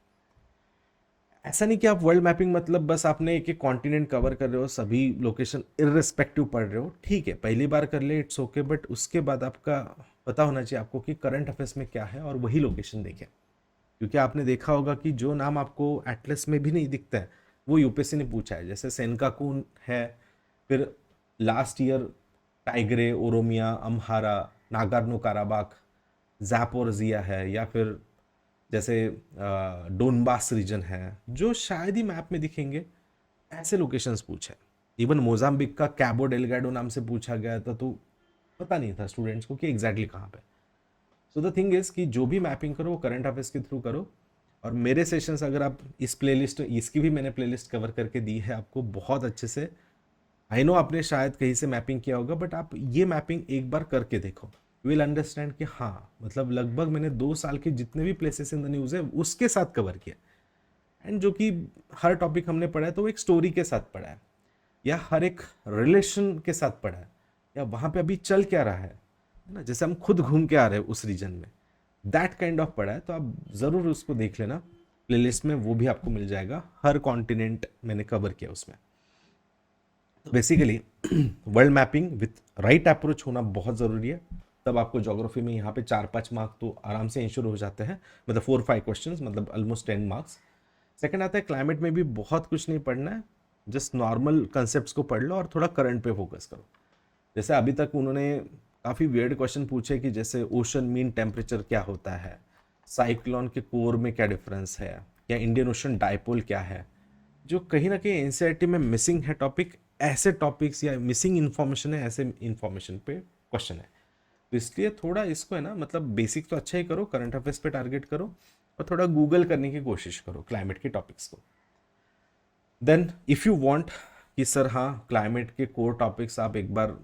ऐसा नहीं कि आप वर्ल्ड मैपिंग मतलब बस आपने एक एक कॉन्टिनेंट कवर कर रहे हो, सभी लोकेशन इररिस्पेक्टिव पढ़ रहे हो, ठीक है पहली बार कर ले इट्स ओके, बट उसके बाद आपका पता होना चाहिए आपको कि करंट अफेयर्स में क्या है और वही लोकेशन देखें। क्योंकि आपने देखा होगा कि जो नाम आपको एटलस में भी नहीं दिखता है वो यूपीएससी ने पूछा है, जैसे सेनकाकून है, फिर last year Tigray, Oromia, Amhara, Nagorno Karabakh, Zaporizhzhia है, या फिर जैसे डोनबास रीजन है जो शायद ही मैप में दिखेंगे, ऐसे लोकेशंस पूछे। इवन मोजाम्बिक का कैबो डेलगाडो नाम से पूछा गया था, तो पता नहीं था स्टूडेंट्स को कि एग्जैक्टली कहाँ पे। सो द थिंग इज कि जो भी मैपिंग करो वो करंट अफेयर्स के थ्रू करो, और मेरे सेशंस अगर आप इस प्लेलिस्ट, इसकी भी मैंने प्लेलिस्ट कवर करके दी है आपको बहुत अच्छे से। आई नो आपने शायद कहीं से मैपिंग किया होगा, बट आप ये मैपिंग एक बार करके देखो, यू विल अंडरस्टैंड कि हाँ मतलब लगभग मैंने 2 साल के जितने भी प्लेसेस इन द न्यूज़ है उसके साथ कवर किया, एंड जो कि हर टॉपिक हमने पढ़ा है तो वो एक स्टोरी के साथ पढ़ा है, या हर एक रिलेशन के साथ पढ़ा है, या वहाँ पे अभी चल क्या रहा है ना, जैसे हम खुद घूम के आ रहे हैं उस रीजन में, दैट काइंड ऑफ पढ़ा है। तो आप ज़रूर उसको देख लेना, प्लेलिस्ट में वो भी आपको मिल जाएगा, हर कॉन्टिनेंट मैंने कवर किया उसमें। तो basically world mapping with right approach होना बहुत ज़रूरी है, तब आपको ज्योग्राफी में यहाँ पे 4-5 मार्क्स तो आराम से इंश्योर हो जाते हैं, मतलब 4-5 क्वेश्चंस, मतलब ऑलमोस्ट 10 मार्क्स। सेकंड आता है क्लाइमेट में भी बहुत कुछ नहीं पढ़ना है, जस्ट नॉर्मल कंसेप्ट को पढ़ लो और थोड़ा करंट पे फोकस करो। जैसे अभी तक उन्होंने काफ़ी वियर्ड क्वेश्चन पूछे कि जैसे ओशन मीन टेम्परेचर क्या होता है, साइक्लोन के कोर में क्या डिफरेंस है, या इंडियन ओशन डायपोल क्या है, जो कहीं ना कहीं एनसीईआरटी में मिसिंग है टॉपिक, ऐसे टॉपिक्स या मिसिंग इन्फॉर्मेशन है, ऐसे इन्फॉर्मेशन पे क्वेश्चन है। तो इसलिए थोड़ा इसको है ना, मतलब बेसिक तो अच्छा ही करो, करंट अफेयर्स पे टारगेट करो, और थोड़ा गूगल करने की कोशिश करो क्लाइमेट के टॉपिक्स को। देन इफ़ यू वांट कि सर हाँ क्लाइमेट के कोर टॉपिक्स आप एक बार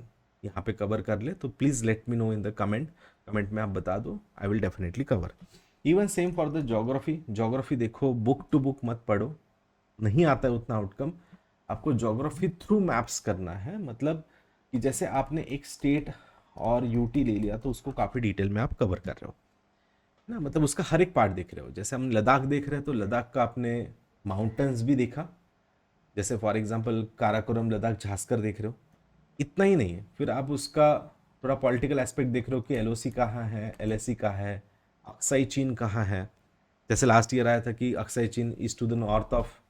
यहाँ पे कवर कर ले, तो please let me know in the comment में आप बता दो, I will definitely cover. Even same for the geography देखो, बुक टू बुक मत पढ़ो, नहीं आता है उतना आउटकम। आपको ज्योग्राफी थ्रू मैप्स करना है, मतलब कि जैसे आपने एक स्टेट और यूटी ले लिया तो उसको काफ़ी डिटेल में आप कवर कर रहे हो ना, मतलब उसका हर एक पार्ट देख रहे हो। जैसे हम लद्दाख देख रहे हैं तो लद्दाख का आपने माउंटेन्स भी देखा, जैसे फॉर एग्जांपल काराकोरम लद्दाख झांसकर देख रहे हो, इतना ही नहीं है, फिर आप उसका थोड़ा पॉलिटिकल एस्पेक्ट देख रहे हो कि एलओसी कहाँ है, एलएसी कहाँ है, अक्साई चीन कहाँ है। जैसे लास्ट ईयर आया था कि Aksai Chin is to the north of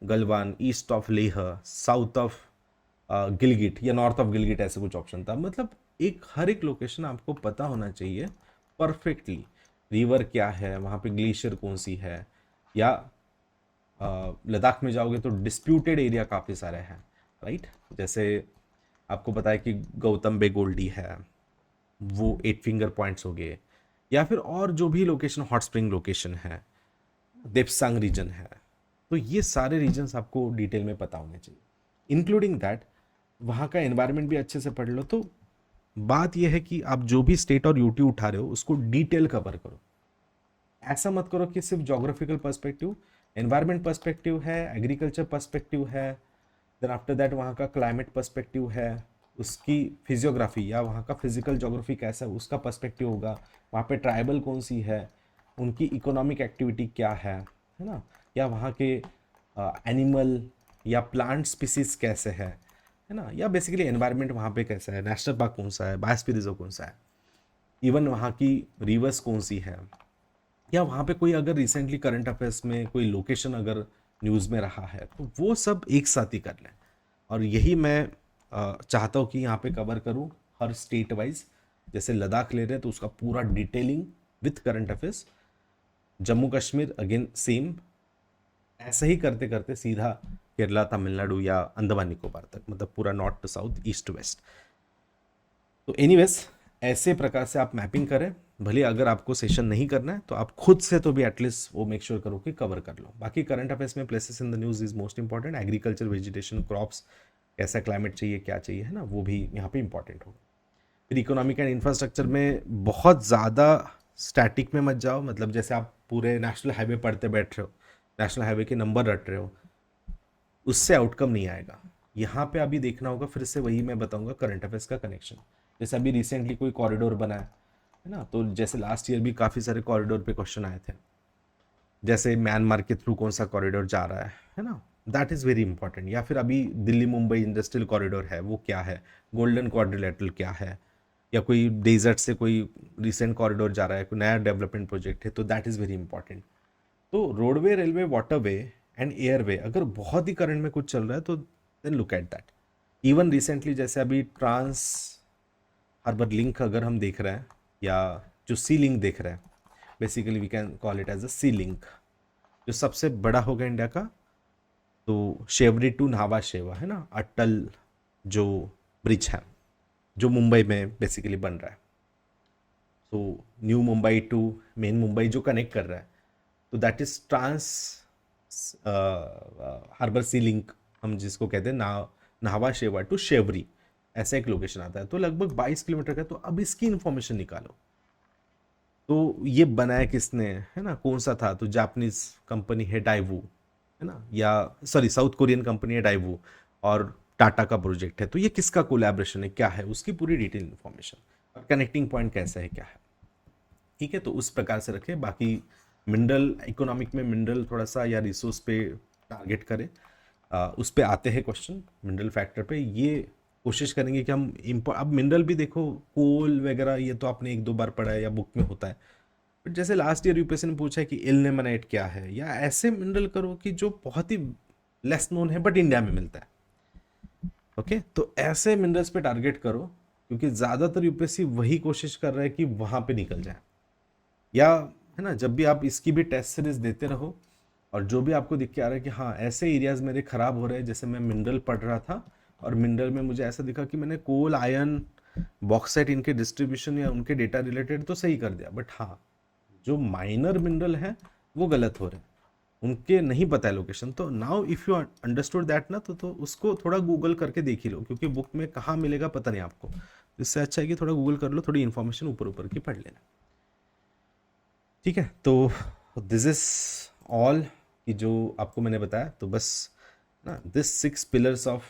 Galwan, east of Leh, south of Gilgit, या नॉर्थ ऑफ गिलगिट, ऐसे कुछ ऑप्शन था। मतलब एक हर एक लोकेशन आपको पता होना चाहिए परफेक्टली, रिवर क्या है वहाँ पे, ग्लेशियर कौन सी है, या लद्दाख में जाओगे तो डिस्प्यूटेड एरिया काफ़ी सारे हैं, राइट। जैसे आपको पता है कि गौतम बे गोल्डी है, वो 8 फिंगर पॉइंट्स हो गए, या फिर और जो भी लोकेशन हॉट स्प्रिंग लोकेशन है, देपसांग रीजन है, तो ये सारे रीजन्स आपको डिटेल में पता होने चाहिए, इंक्लूडिंग दैट वहाँ का एनवायरनमेंट भी अच्छे से पढ़ लो। तो बात यह है कि आप जो भी स्टेट और यूटी उठा रहे हो उसको डिटेल कवर करो, ऐसा मत करो कि सिर्फ जोग्राफिकल पर्सपेक्टिव, एनवायरनमेंट पर्सपेक्टिव है, एग्रीकल्चर पर्सपेक्टिव है, देन आफ्टर दैट वहाँ का क्लाइमेट पर्सपेक्टिव है, उसकी फिजियोग्राफी या वहाँ का फिजिकल जोग्राफी कैसा है उसका पर्सपेक्टिव होगा, वहाँ पे ट्राइबल कौन सी है, उनकी इकोनॉमिक एक्टिविटी क्या है ना, या वहाँ के एनिमल या प्लांट स्पीसीज कैसे है ना, या बेसिकली एनवायरनमेंट वहाँ पे कैसा है, नेशनल पार्क कौन सा है, बायोस्फीयर रिजर्व कौन सा है, इवन वहाँ की रिवर्स कौन सी है, या वहाँ पे कोई अगर रिसेंटली करंट अफेयर्स में कोई लोकेशन अगर न्यूज़ में रहा है तो वो सब एक साथ ही कर लें। और यही मैं चाहता हूँ कि यहाँ पे कवर करूँ हर स्टेट वाइज। जैसे लद्दाख ले रहे हैं तो उसका पूरा detailing with current affairs, Jammu Kashmir again same, ऐसे ही करते करते सीधा केरला, तमिलनाडु या अंडमान निकोबार तक, मतलब पूरा north to south, east to west. तो एनीवेज ऐसे प्रकार से आप मैपिंग करें। भले अगर आपको सेशन नहीं करना है तो आप खुद से तो भी एटलीस्ट वो मेक श्योर करो कि कवर कर लो। बाकी करंट अफेयर्स में places in the news is most important, agriculture, vegetation, crops, कैसा क्लाइमेट चाहिए, क्या चाहिए, है ना, वो भी यहाँ पे इंपॉर्टेंट होगा। फिर इकोनॉमिक एंड इंफ्रास्ट्रक्चर में बहुत ज़्यादा स्टैटिक में मत जाओ, मतलब जैसे आप पूरे नेशनल हाईवे पढ़ते बैठ रहे हो, नेशनल हाईवे के नंबर रट रहे हो, उससे आउटकम नहीं आएगा। यहाँ पे अभी देखना होगा, फिर से वही मैं बताऊंगा करंट अफेयर्स का कनेक्शन। जैसे अभी रिसेंटली कोई कॉरिडोर बना है ना, तो जैसे लास्ट ईयर भी काफ़ी सारे कॉरिडोर पे क्वेश्चन आए थे, जैसे म्यांमार के थ्रू कौन सा कॉरिडोर जा रहा है ना, दैट इज़ वेरी इंपॉर्टेंट। या फिर अभी दिल्ली मुंबई इंडस्ट्रियल कॉरिडोर है, वो क्या है, गोल्डन क्वाड्रिलेटरल क्या है, या कोई डेजर्ट से कोई रिसेंट कॉरिडोर जा रहा है, कोई नया डेवलपमेंट प्रोजेक्ट है, तो दैट इज़ वेरी इंपॉर्टेंट। तो roadway, railway, waterway and airway अगर बहुत ही करंट में कुछ चल रहा है तो then look at that. Even recently जैसे अभी ट्रांस हार्बर लिंक अगर हम देख रहे हैं, या जो सी लिंक देख रहे हैं, basically we can call it as a sea link, जो सबसे बड़ा होगा इंडिया का, तो शेवरी टू न्हावा शेवा है ना, अटल जो ब्रिज है जो मुंबई में बेसिकली बन रहा है, तो new Mumbai to main Mumbai जो कनेक्ट कर रहा है, तो that is trans harbour sea link, हम जिसको कहते हैं नाहवा शेवा टू शेवरी, ऐसा एक लोकेशन आता है, तो लगभग 22 किलोमीटर का। तो अब इसकी इंफॉर्मेशन निकालो, तो ये बनाया किसने, है ना, कौन सा था, तो जापानीज कंपनी है डाइवू, है ना, या सॉरी साउथ कोरियन कंपनी है डाइवू, और टाटा का प्रोजेक्ट है, तो ये किसका कोलैबोरेशन है, क्या है, उसकी पूरी डिटेल इंफॉर्मेशन, और कनेक्टिंग पॉइंट कैसा है, क्या है। ठीक है, तो उस प्रकार से रखें। बाकी मिनरल इकोनॉमिक में मिनरल थोड़ा सा या रिसोर्स पे टारगेट करें, उस पे आते हैं क्वेश्चन मिनरल फैक्टर पे। ये कोशिश करेंगे कि हम अब मिनरल भी देखो, कोल वगैरह ये तो आपने एक दो बार पढ़ा है या बुक में होता है, बट जैसे लास्ट ईयर यूपीएससी ने पूछा है कि इल्मेनाइट क्या है, या ऐसे मिनरल करो कि जो बहुत ही लेस नोन है बट इंडिया में मिलता है। ओके, तो ऐसे मिनरल्स पे टारगेट करो, क्योंकि ज़्यादातर यूपीएससी वही कोशिश कर रहा है कि वहाँ पे निकल जाए। या है ना, जब भी आप इसकी भी टेस्ट सीरीज देते रहो, और जो भी आपको दिख के आ रहा है कि हाँ ऐसे एरियाज मेरे खराब हो रहे हैं, जैसे मैं मिनरल पढ़ रहा था और मिनरल में मुझे ऐसा दिखा कि मैंने कोल, आयन, बॉक्साइट, इनके डिस्ट्रीब्यूशन या उनके डेटा रिलेटेड तो सही कर दिया, बट हाँ जो माइनर मिनरल है वो गलत हो रहे हैं, उनके नहीं पता है लोकेशन। तो now if you understood that ना, तो उसको थोड़ा गूगल करके देख ही लो, क्योंकि बुक में कहाँ मिलेगा पता नहीं आपको। इससे अच्छा है कि थोड़ा गूगल कर लो, थोड़ी इन्फॉर्मेशन ऊपर ऊपर की पढ़ लेना। ठीक है, तो दिस इज ऑल कि जो आपको मैंने बताया। तो बस ना, this 6 pillars of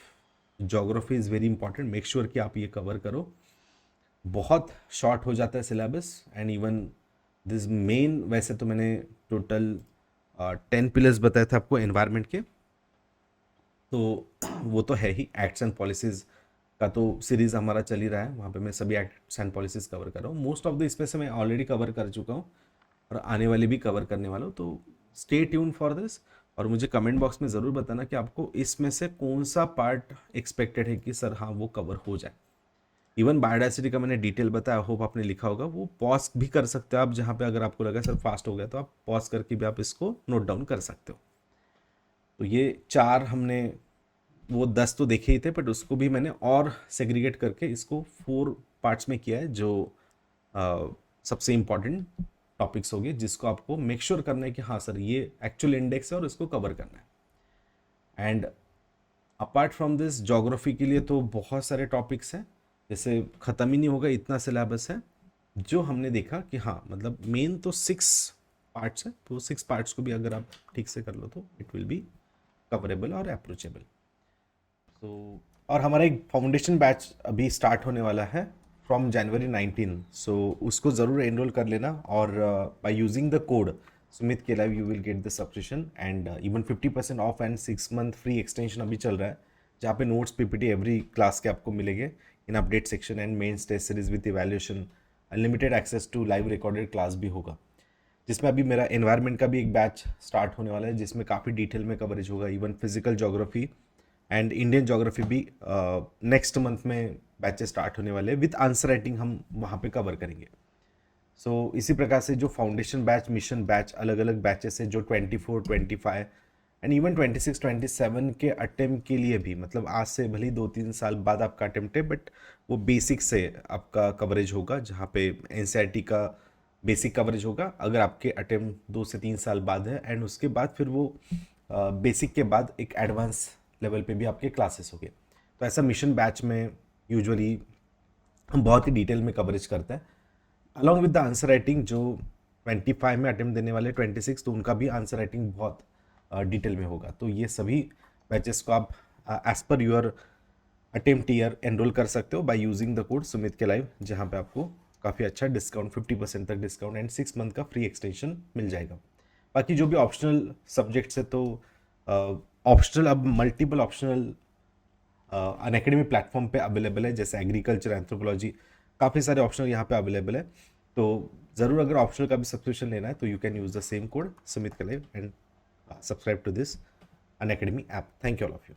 geography is very important, make sure कि आप ये कवर करो। बहुत शॉर्ट हो जाता है syllabus, and even this main, वैसे तो मैंने टोटल 10 पिलर्स बताए थे आपको एनवायरनमेंट के, तो वो तो है ही। एक्ट्स एंड पॉलिसीज़ का तो सीरीज़ हमारा चल ही रहा है, वहाँ पे मैं सभी एक्ट्स एंड पॉलिसीज़ कवर कर रहा हूँ। मोस्ट ऑफ द इसमें से मैं ऑलरेडी कवर कर चुका हूँ, और आने वाले भी कवर करने वाला हूँ, तो स्टे ट्यून फॉर दिस। और मुझे कमेंट बॉक्स में ज़रूर बताना कि आपको इसमें से कौन सा पार्ट एक्सपेक्टेड है कि सर हाँ वो कवर हो जाए। इवन बायोडाइवर्सिटी का मैंने डिटेल बताया, होप आपने लिखा होगा, वो पॉज भी कर सकते हो आप, जहाँ पे अगर आपको लगा सर फास्ट हो गया तो आप पॉज करके भी आप इसको नोट डाउन कर सकते हो। तो ये 4 हमने, वो 10 तो देखे ही थे, बट उसको भी मैंने और सेग्रीगेट करके इसको 4 पार्ट्स में किया है, जो सबसे इम्पॉर्टेंट टॉपिक्स होंगे, जिसको आपको मेक श्योर करना है कि हाँ सर ये एक्चुअल इंडेक्स है और इसको कवर करना है। And apart from this geography के लिए तो बहुत सारे टॉपिक्स हैं, जैसे ख़त्म ही नहीं होगा, इतना सिलेबस है। जो हमने देखा कि हाँ मतलब मेन तो 6 पार्ट्स है, तो 6 पार्ट्स को भी अगर आप ठीक से कर लो तो इट विल बी कवरेबल और अप्रोचेबल। तो और हमारा एक फाउंडेशन बैच अभी स्टार्ट होने वाला है फ्रॉम जनवरी 19, सो उसको ज़रूर एनरोल कर लेना, और by using the code Sumit K live you will get the subscription, and even 50% off and 6 month free extension अभी चल रहा है, जहाँ पे नोट्स पीपीटी एवरी क्लास के आपको मिलेंगे in update section, and main test series with evaluation, unlimited access to live recorded class भी होगा, जिसमें अभी मेरा एनवायरनमेंट का भी एक बैच स्टार्ट होने वाला है, जिसमें काफ़ी डिटेल में कवरेज होगा। Even physical geography and Indian geography भी नेक्स्ट मंथ में बैचेस स्टार्ट होने वाले हैं, विद आंसर राइटिंग हम वहाँ पे कवर करेंगे। सो इसी प्रकार से जो फाउंडेशन बैच, मिशन बैच, अलग अलग बैचेस है जो 24, 25 एंड इवन 26-27 के अटेम्प्ट के लिए भी, मतलब आज से भले 2-3 साल बाद आपका अटेम्प्ट है, बट वो बेसिक से आपका कवरेज होगा, जहाँ पे एनसीईआरटी का बेसिक कवरेज होगा अगर आपके अटेम्प्ट 2 से 3 साल बाद है, एंड उसके बाद फिर वो बेसिक के बाद एक एडवांस लेवल पे भी आपके क्लासेस होंगे। तो ऐसा मिशन बैच में यूजुअली हम बहुत ही डिटेल में कवरेज करते हैं, along with the answer writing. जो 25 में अटेम्प्ट देने वाले 26, तो उनका भी आंसर राइटिंग बहुत डिटेल में होगा। तो ये सभी बैचेस को आप as per your attempt year enrol कर सकते हो bye using the code Sumit K live, जहाँ पे आपको काफ़ी अच्छा डिस्काउंट, 50% तक डिस्काउंट एंड 6 मंथ का फ्री एक्सटेंशन मिल जाएगा। बाकी जो भी ऑप्शनल सब्जेक्ट्स है, तो ऑप्शनल अब मल्टीपल ऑप्शनल अनअकैडमी प्लेटफॉर्म पे अवेलेबल है, जैसे एग्रीकल्चर, एंथ्रोपोलॉजी, काफ़ी सारे ऑप्शनल यहाँ पे अवेलेबल है। तो ज़रूर अगर ऑप्शनल का भी सब्सक्रिप्शन लेना है तो you can use the same code Sumit K live and subscribe to this Unacademy app. Thank you all of you.